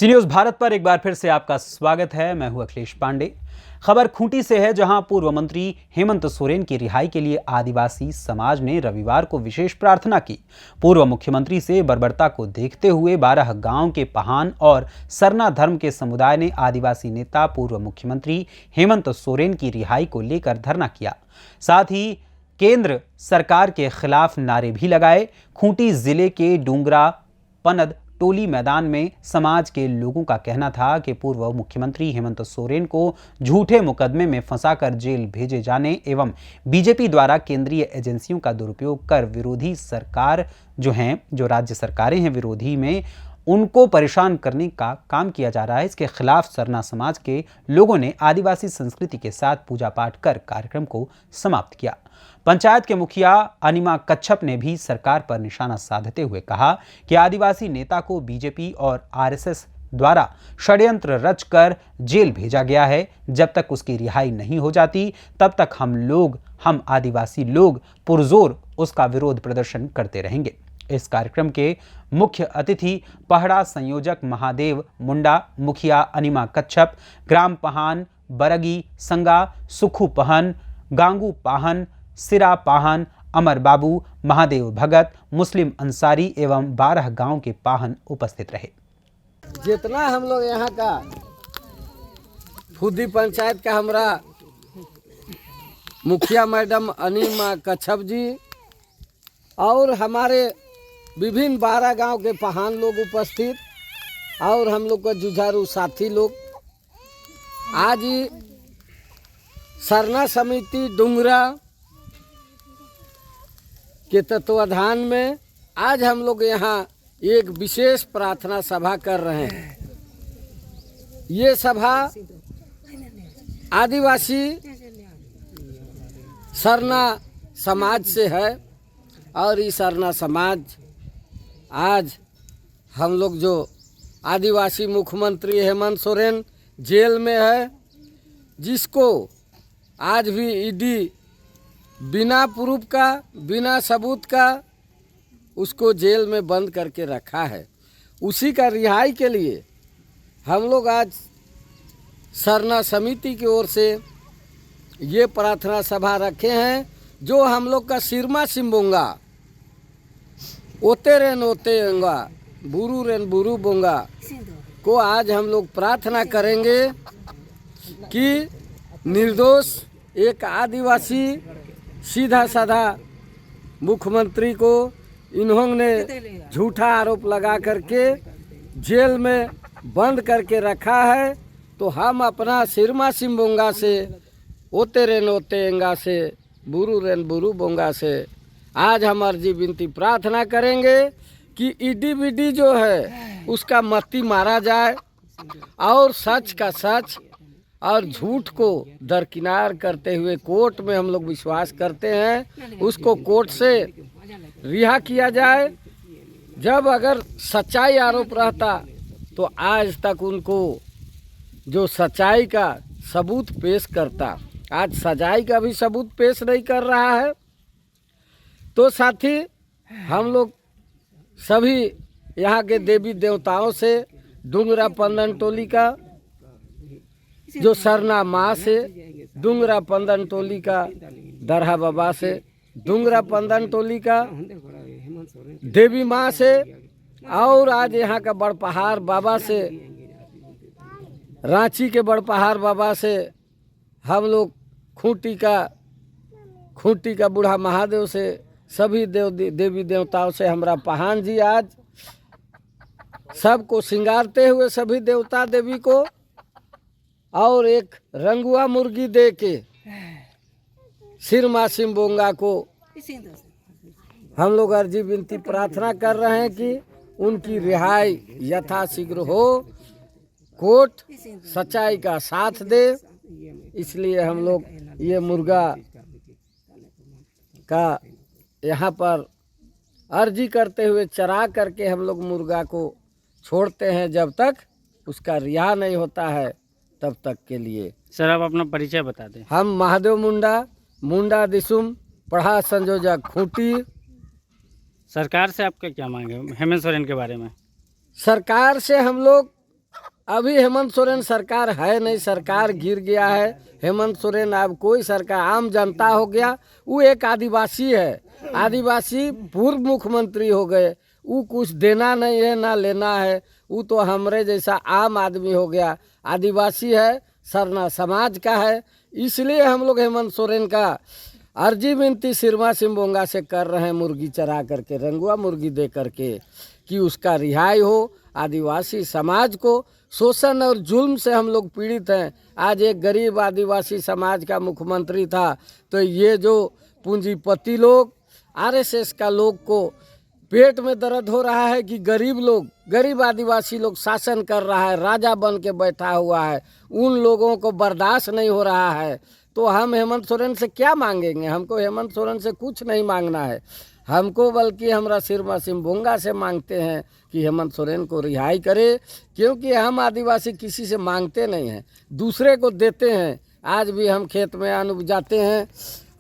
सी news Bharat पर एक बार फिर से आपका स्वागत है। मैं हूं अखिलेश पांडे। खबर खूंटी से है, जहां पूर्व मंत्री हेमंत सोरेन की रिहाई के लिए आदिवासी समाज ने रविवार को विशेष प्रार्थना की। पूर्व मुख्यमंत्री से बर्बरता को देखते हुए 12 गांव के पहान और सरना धर्म के समुदाय ने आदिवासी नेता पूर्व मुख्यमंत्री हेमंत सोरेन की रिहाई को लेकर धरना किया। साथ ही केंद्र सरकार के खिलाफ नारे भी लगाए। खूंटी जिले के डूंगरा पनद टोली मैदान में समाज के लोगों का कहना था कि पूर्व मुख्यमंत्री हेमंत सोरेन को झूठे मुकदमे में फंसाकर जेल भेजे जाने एवं बीजेपी द्वारा केंद्रीय एजेंसियों का दुरुपयोग कर विरोधी सरकार जो राज्य सरकारें हैं विरोधी में, उनको परेशान करने का काम किया जा रहा है। इसके खिलाफ सरना समाज के लोगों ने आदिवासी संस्कृति के साथ पूजा पाठ कर कार्यक्रम को समाप्त किया। पंचायत के मुखिया अनिमा कच्छप ने भी सरकार पर निशाना साधते हुए कहा कि आदिवासी नेता को बीजेपी और आरएसएस द्वारा षड्यंत्र रचकर जेल भेजा गया है। जब तक उसकी रिहाई नहीं हो जाती तब तक हम आदिवासी लोग पुरजोर उसका विरोध प्रदर्शन करते रहेंगे। इस कार्यक्रम के मुख्य अतिथि पहड़ा संयोजक महादेव मुंडा, मुखिया अनिमा कच्छप, ग्राम पहान बरगी संगा, सुखू पहन, गांगू पाहन, सिरा पाहन, अमर बाबू, महादेव भगत, मुस्लिम अंसारी एवं 12 गांव के पाहन उपस्थित रहे। जितना हम लोग यहाँ का फुदी पंचायत का हमरा मुखिया मैडम अनिमा कच्छप जी और हमारे विभिन्न 12 गांव के पहान लोग उपस्थित और हम लोग का जुझारू साथी लोग, आज सरना समिति डूंगरा के तत्वाधान में आज हम लोग यहाँ एक विशेष प्रार्थना सभा कर रहे हैं। ये सभा आदिवासी सरना समाज से है और ये सरना समाज आज हम लोग जो आदिवासी मुख्यमंत्री हेमंत सोरेन जेल में है, जिसको आज भी ईडी बिना प्रूफ का, बिना सबूत का उसको जेल में बंद करके रखा है, उसी का रिहाई के लिए हम लोग आज सरना समिति की ओर से ये प्रार्थना सभा रखे हैं। जो हम लोग का सिरमा सिम्बोंगा, ओते रेन ओते अंगा, बुरू रेन बुरू बोंगा को आज हम लोग प्रार्थना करेंगे कि निर्दोष एक आदिवासी सीधा साधा मुख्यमंत्री को इन्होंने झूठा आरोप लगा करके जेल में बंद करके रखा है। तो हम अपना सिरमा सिम्बोंगा से, ओते रेन ओते अंगा से, बुरू रेन बुरू बोंगा से आज हम अर्जी विनती प्रार्थना करेंगे कि ईडी बीडी जो है उसका मत्ती मारा जाए और सच का सच और झूठ को दरकिनार करते हुए कोर्ट में हम लोग विश्वास करते हैं, उसको कोर्ट से रिहा किया जाए। जब अगर सच्चाई आरोप रहता तो आज तक उनको जो सच्चाई का सबूत पेश करता, आज सच्चाई का भी सबूत पेश नहीं कर रहा है। तो साथी हम लोग सभी यहाँ के देवी देवताओं से, डूंगरा पंदन टोली का जो सरना माँ से, डूंगरा पंदन टोली का दरहा बाबा से, डूंगरा पंदन टोली का देवी माँ से और आज यहाँ का बड़पहाड़ बाबा से, रांची के बड़पहाड़ बाबा से, हम लोग खूंटी का बूढ़ा महादेव से, सभी देवी देवताओं से हमरा पहान जी आज सबको सिंगारते हुए सभी देवता देवी को और एक रंगुआ मुर्गी दे के सिरमा सिम्बोंगा को हम लोग अर्जी विनती प्रार्थना कर रहे हैं कि उनकी रिहाई यथाशीघ्र हो, कोर्ट सच्चाई का साथ दे। इसलिए हम लोग ये मुर्गा का यहाँ पर अर्जी करते हुए चरा करके हम लोग मुर्गा को छोड़ते हैं, जब तक उसका रिहा नहीं होता है तब तक के लिए। सर आप अपना परिचय बता दें। हम महादेव मुंडा दिसुम, पढ़ा संयोजक खूंटी। सरकार से आपका क्या मांग है हेमंत सोरेन के बारे में? सरकार से हम लोग अभी हेमंत सोरेन सरकार है नहीं, सरकार गिर गया है। हेमंत सोरेन अब कोई सरकार, आम जनता हो गया। वो एक आदिवासी है, आदिवासी पूर्व मुख्यमंत्री हो गए। वो कुछ देना नहीं है ना लेना है। वो तो हमरे जैसा आम आदमी हो गया, आदिवासी है, सरना समाज का है। इसलिए हम लोग हेमंत सोरेन का अर्जी विनती सिरमा सिम्बोंगा से कर रहे हैं, मुर्गी चरा करके, रंगुआ मुर्गी दे करके, कि उसका रिहाई हो। आदिवासी समाज को शोषण और जुल्म से हम लोग पीड़ित हैं। आज एक गरीब आदिवासी समाज का मुख्यमंत्री था, तो ये जो पूंजीपति लोग, आरएसएस का लोग को पेट में दर्द हो रहा है कि गरीब लोग, गरीब आदिवासी लोग शासन कर रहा है, राजा बन के बैठा हुआ है, उन लोगों को बर्दाश्त नहीं हो रहा है। तो हम हेमंत सोरेन से क्या मांगेंगे? हमको हेमंत सोरेन से कुछ नहीं मांगना है हमको, बल्कि हमरा सिरमा सिम्बोंगा से मांगते हैं कि हेमंत सोरेन को रिहाई करे। क्योंकि हम आदिवासी किसी से मांगते नहीं हैं, दूसरे को देते हैं। आज भी हम खेत में अन्न उपजाते हैं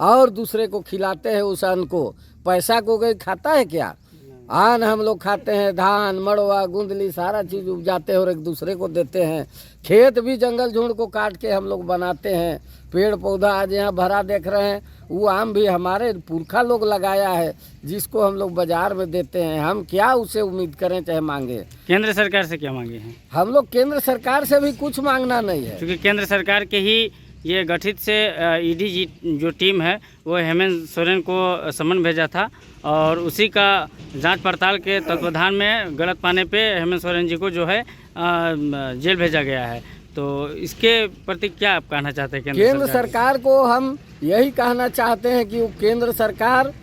और दूसरे को खिलाते हैं उस अन्न को। पैसा को कोई खाता है क्या? अन्न हम लोग खाते हैं, धान, मड़वा, गुंदली, सारा चीज़ उपजाते हैं और एक दूसरे को देते हैं। खेत भी जंगल झुंड को काट के हम लोग बनाते हैं। पेड़ पौधा आज यहाँ भरा देख रहे हैं, वो आम भी हमारे पुरखा लोग लगाया है, जिसको हम लोग बाजार में देते हैं। हम क्या उसे उम्मीद करें चाहे मांगे? केंद्र सरकार से क्या मांगे हैं? हम लोग केंद्र सरकार से भी कुछ मांगना नहीं है, क्योंकि केंद्र सरकार के ही ये गठित से ईडी जी जो टीम है वो हेमंत सोरेन को समन भेजा था और उसी का जांच पड़ताल के तत्वाधान में गलत पाने पे हेमंत सोरेन जी को जो है जेल भेजा गया है। तो इसके प्रति क्या आप कहना चाहते हैं? केंद्र सरकार को हम यही कहना चाहते हैं कि वो केंद्र सरकार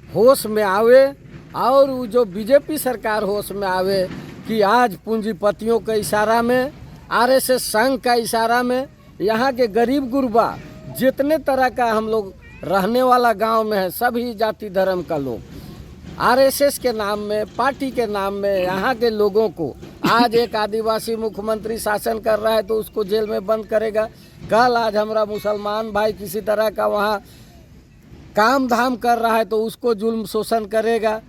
होश में आवे और वो जो बीजेपी सरकार होश में आवे कि आज पूंजीपतियों के इशारा में, आरएसएस संघ का इशारा में, यहाँ के गरीब गुरबा जितने तरह का हम लोग रहने वाला गांव में है, सभी जाति धर्म का लोग आरएसएस के नाम में, पार्टी के नाम में यहाँ के लोगों को आज एक आदिवासी मुख्यमंत्री शासन कर रहा है तो उसको जेल में बंद करेगा। कल आज हमारा मुसलमान भाई किसी तरह का वहाँ काम धाम कर रहा है तो उसको जुल्म शोषण करेगा।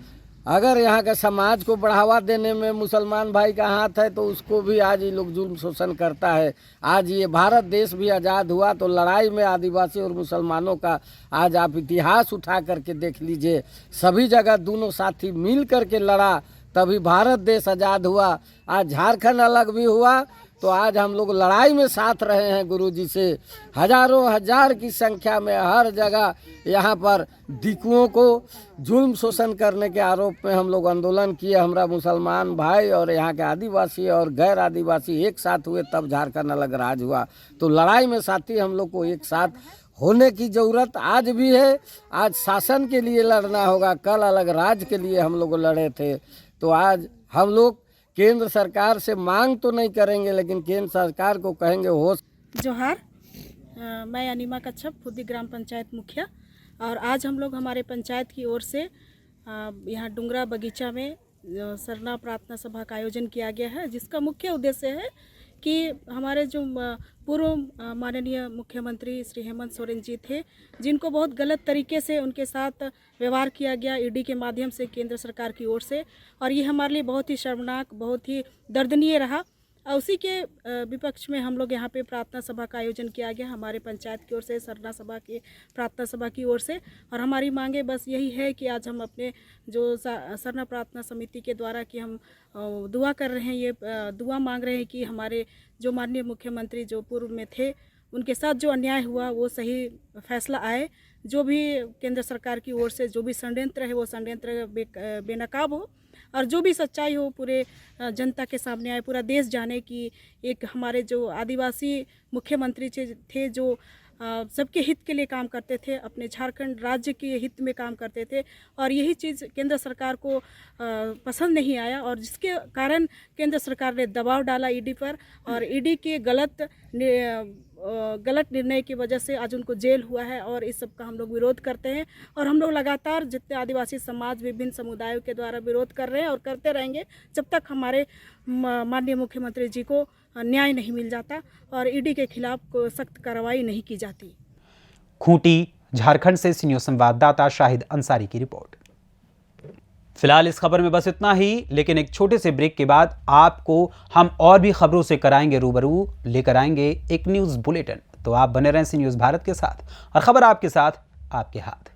अगर यहाँ का समाज को बढ़ावा देने में मुसलमान भाई का हाथ है तो उसको भी आज ये लोग जुल्म शोषण करता है। आज ये भारत देश भी आज़ाद हुआ तो लड़ाई में आदिवासी और मुसलमानों का आज आप इतिहास उठा करके देख लीजिए, सभी जगह दोनों साथी मिल करके लड़ा, तभी भारत देश आज़ाद हुआ। आज झारखंड अलग भी हुआ तो आज हम लोग लड़ाई में साथ रहे हैं गुरुजी से। हजारों हजार की संख्या में हर जगह यहाँ पर दिकुओं को जुल्म शोषण करने के आरोप में हम लोग आंदोलन किए। हमारा मुसलमान भाई और यहाँ के आदिवासी और गैर आदिवासी एक साथ हुए, तब झारखंड अलग राज हुआ। तो लड़ाई में साथी हम लोग को एक साथ होने की ज़रूरत आज भी है। आज शासन के लिए लड़ना होगा, कल अलग राज के लिए हम लोग लड़े थे। तो आज हम लोग केंद्र सरकार से मांग तो नहीं करेंगे, लेकिन केंद्र सरकार को कहेंगे होश। जोहार, मैं अनिमा कच्छप, खुदी ग्राम पंचायत मुखिया। और आज हम लोग हमारे पंचायत की ओर से यहाँ डुंगरा बगीचा में सरना प्रार्थना सभा का आयोजन किया गया है, जिसका मुख्य उद्देश्य है कि हमारे जो पूर्व माननीय मुख्यमंत्री श्री हेमंत सोरेन जी थे, जिनको बहुत गलत तरीके से उनके साथ व्यवहार किया गया ईडी के माध्यम से केंद्र सरकार की ओर से, और ये हमारे लिए बहुत ही शर्मनाक, बहुत ही दर्दनीय रहा। उसी के विपक्ष में हम लोग यहाँ पे प्रार्थना सभा का आयोजन किया गया हमारे पंचायत की ओर से, सरना सभा की प्रार्थना सभा की ओर से। और हमारी मांगे बस यही है कि आज हम अपने जो सरना प्रार्थना समिति के द्वारा कि हम दुआ कर रहे हैं, ये दुआ मांग रहे हैं कि हमारे जो माननीय मुख्यमंत्री जो पूर्व में थे, उनके साथ जो अन्याय हुआ वो सही फैसला आए। जो भी केंद्र सरकार की ओर से जो भी षड्यंत्र है वो षड्यंत्र बेनकाब हो, और जो भी सच्चाई हो पूरे जनता के सामने आए, पूरा देश जाने कि एक हमारे जो आदिवासी मुख्यमंत्री थे जो सबके हित के लिए काम करते थे, अपने झारखंड राज्य के हित में काम करते थे, और यही चीज़ केंद्र सरकार को पसंद नहीं आया, और जिसके कारण केंद्र सरकार ने दबाव डाला ईडी पर, और ईडी के गलत निर्णय की वजह से आज उनको जेल हुआ है। और इस सब का हम लोग विरोध करते हैं, और हम लोग लगातार जितने आदिवासी समाज विभिन्न समुदायों के द्वारा विरोध कर रहे हैं और करते रहेंगे जब तक हमारे माननीय मुख्यमंत्री जी को न्याय नहीं मिल जाता और ईडी के खिलाफ सख्त कार्रवाई नहीं की जाती। खूंटी, झारखंड से सीनियर संवाददाता शाहिद अंसारी की रिपोर्ट। फिलहाल इस खबर में बस इतना ही, लेकिन एक छोटे से ब्रेक के बाद आपको हम और भी खबरों से कराएंगे रूबरू, लेकर आएंगे एक न्यूज़ बुलेटिन। तो आप बने रहें सी न्यूज़ भारत के साथ, और खबर आपके साथ, आपके हाथ।